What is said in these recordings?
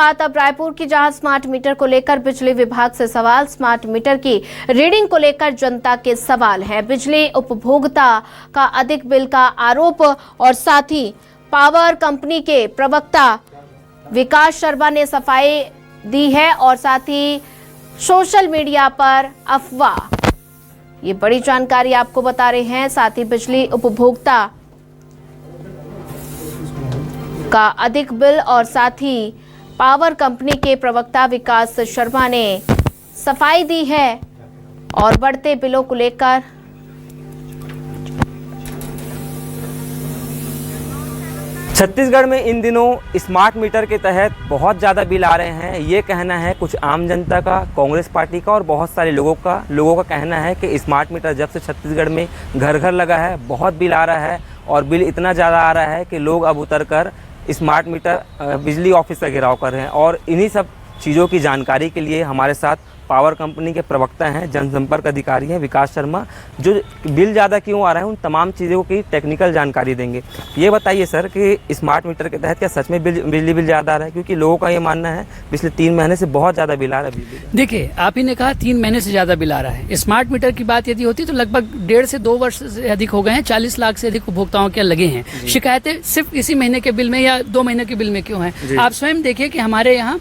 बात अब रायपुर की, जहां स्मार्ट मीटर को लेकर बिजली विभाग से सवाल। स्मार्ट मीटर की रीडिंग को लेकर जनता के सवाल हैं। बिजली उपभोक्ता का अधिक बिल का आरोप और साथ ही पावर कंपनी के प्रवक्ता विकास शर्मा ने सफाई दी है और साथ ही सोशल मीडिया पर अफवाह। ये बड़ी जानकारी आपको बता रहे हैं। साथ ही बिजली उपभोक्ता का अधिक बिल और साथ ही पावर कंपनी के प्रवक्ता विकास शर्मा ने सफाई दी है और बढ़ते बिलों को लेकर। छत्तीसगढ़ में इन दिनों स्मार्ट मीटर के तहत बहुत ज़्यादा बिल आ रहे हैं। ये कहना है कुछ आम जनता का, कांग्रेस पार्टी का और बहुत सारे लोगों का कहना है कि स्मार्ट मीटर जब से छत्तीसगढ़ में घर घर लगा है बहुत बिल आ रहा है और बिल इतना ज़्यादा आ रहा है कि लोग अब उतर कर स्मार्ट मीटर बिजली ऑफिस का घेराव कर रहे हैं। और इन्हीं सब चीज़ों की जानकारी के लिए हमारे साथ पावर कंपनी के प्रवक्ता हैं, जनसंपर्क अधिकारी हैं विकास शर्मा, जो बिल ज़्यादा क्यों आ रहा है उन तमाम चीज़ों की टेक्निकल जानकारी देंगे। ये बताइए सर कि स्मार्ट मीटर के तहत क्या सच में बिजली बिल ज़्यादा आ रहा है? क्योंकि लोगों का ये मानना है पिछले 3 महीने से बहुत ज़्यादा बिल आ रहा है बिजली। देखिए, आप ही ने कहा 3 महीने से ज़्यादा बिल आ रहा है। स्मार्ट मीटर की बात यदि होती तो लगभग 1.5 से 2 वर्ष से अधिक हो गए हैं। 40 लाख से अधिक उपभोक्ताओं के लगे हैं। शिकायतें सिर्फ इसी महीने के बिल में या 2 महीने के बिल में क्यों हैं? आप स्वयं देखिए कि हमारे यहाँ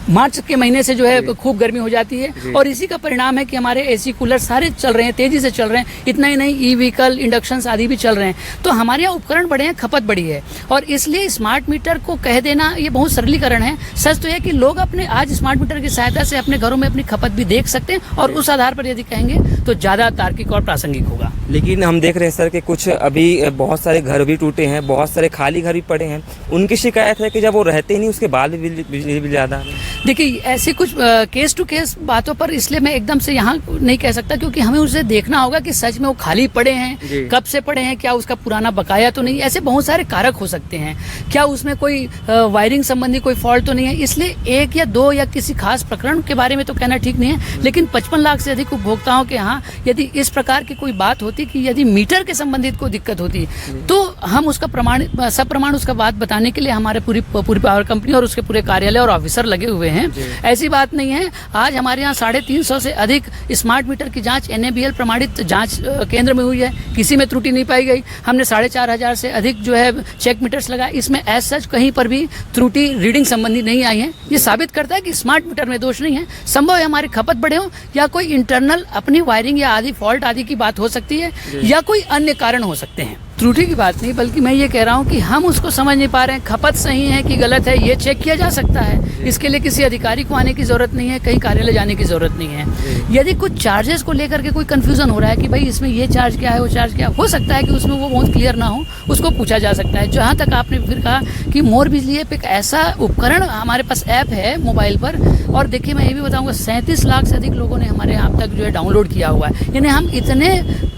मार्च के महीने से जो है खूब गर्मी हो जाती है और इसी का परिणाम है कि हमारे एसी कूलर सारे चल रहे हैं, तेजी से चल रहे हैं। इतना ही नहीं, ई व्हीकल, इंडक्शन आदि भी चल रहे हैं। तो हमारे यहाँ उपकरण बड़े हैं, खपत बड़ी है और इसलिए स्मार्ट मीटर को कह देना ये बहुत सरलीकरण है। सच तो है कि लोग अपने आज स्मार्ट मीटर की सहायता से अपने घरों में अपनी खपत भी देख सकते हैं और उस आधार पर यदि कहेंगे तो ज़्यादा तार्किक और प्रासंगिक होगा। लेकिन हम देख रहे हैं सर कि कुछ अभी बहुत सारे घर भी टूटे हैं, बहुत सारे खाली घर भी पड़े हैं। उनकी शिकायत है कि जब वो रहते ही नहीं उसके बाद भी बिजली बिल ज़्यादा। देखिए, ऐसे कुछ केस टू केस बातों पर इसलिए मैं एकदम से यहाँ नहीं कह सकता, क्योंकि हमें उसे देखना होगा कि सच में वो खाली पड़े हैं, कब से पड़े हैं, क्या उसका पुराना बकाया तो नहीं। ऐसे बहुत सारे कारक हो सकते हैं। क्या उसमें कोई वायरिंग संबंधी कोई फॉल्ट तो नहीं है? इसलिए 1 या 2 या किसी खास प्रकरण के बारे में तो कहना ठीक नहीं है। लेकिन 55 लाख से अधिक उपभोक्ताओं के यहाँ यदि इस प्रकार की कोई बात होती कि यदि मीटर के संबंधित कोई दिक्कत होती तो हम उसका सप्रमाण उसका बात बताने के लिए हमारे पूरी पावर कंपनी और उसके पूरे कार्यालय और ऑफिसर लगे हुए हैं। ऐसी बात नहीं है। आज हमारे यहाँ 350 से अधिक स्मार्ट मीटर की जांच NABL प्रमाणित जांच केंद्र में हुई है। किसी में त्रुटि नहीं पाई गई। हमने 4,500 से अधिक जो है चेक मीटर्स लगाए। इसमें एज सच कहीं पर भी त्रुटि रीडिंग संबंधी नहीं आई है। ये साबित करता है कि स्मार्ट मीटर में दोष नहीं है। संभव है हमारी खपत बढ़े हो या कोई इंटरनल अपनी वायरिंग या आदि फॉल्ट आदि की बात हो सकती है या कोई अन्य कारण हो सकते हैं। त्रुटि की बात नहीं, बल्कि मैं ये कह रहा हूँ कि हम उसको समझ नहीं पा रहे हैं। खपत सही है कि गलत है ये चेक किया जा सकता है। इसके लिए किसी अधिकारी को आने की जरूरत नहीं है, कहीं कार्यालय जाने की जरूरत नहीं है। यदि कुछ चार्जेस को लेकर के कोई कंफ्यूजन हो रहा है कि भाई इसमें ये चार्ज क्या है, वो चार्ज क्या है, हो सकता है कि उसमें वो बहुत क्लियर ना हो, उसको पूछा जा सकता है। जहाँ तक आपने फिर कहा कि मोर बिजली ऐप एक ऐसा उपकरण, हमारे पास ऐप है मोबाइल पर। और देखिए, मैं ये भी बताऊँगा 37 लाख से अधिक लोगों ने हमारे यहाँ तक जो है डाउनलोड किया हुआ है। यानी हम इतने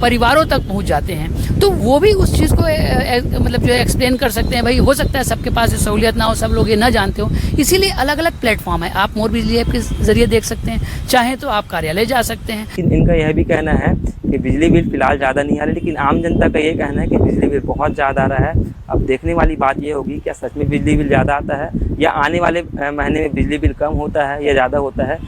परिवारों तक पहुँच जाते हैं तो वो भी उस चीज़ को मतलब जो है एक्सप्लेन कर सकते हैं। भाई हो सकता है सबके पास ये सहूलियत ना हो, सब लोग ये ना जानते हो, इसीलिए अलग अलग प्लेटफॉर्म है। आप मोर बिजली ऐप के जरिए देख सकते हैं, चाहे तो आप कार्यालय जा सकते हैं। इनका यह भी कहना है कि बिजली बिल फिलहाल ज़्यादा नहीं आ रहा, लेकिन आम जनता का ये कहना है कि बिजली बिल बहुत ज़्यादा आ रहा है। अब देखने वाली बात ये होगी क्या सच में बिजली बिल ज़्यादा आता है या आने वाले महीने में बिजली बिल कम होता है या ज़्यादा होता है।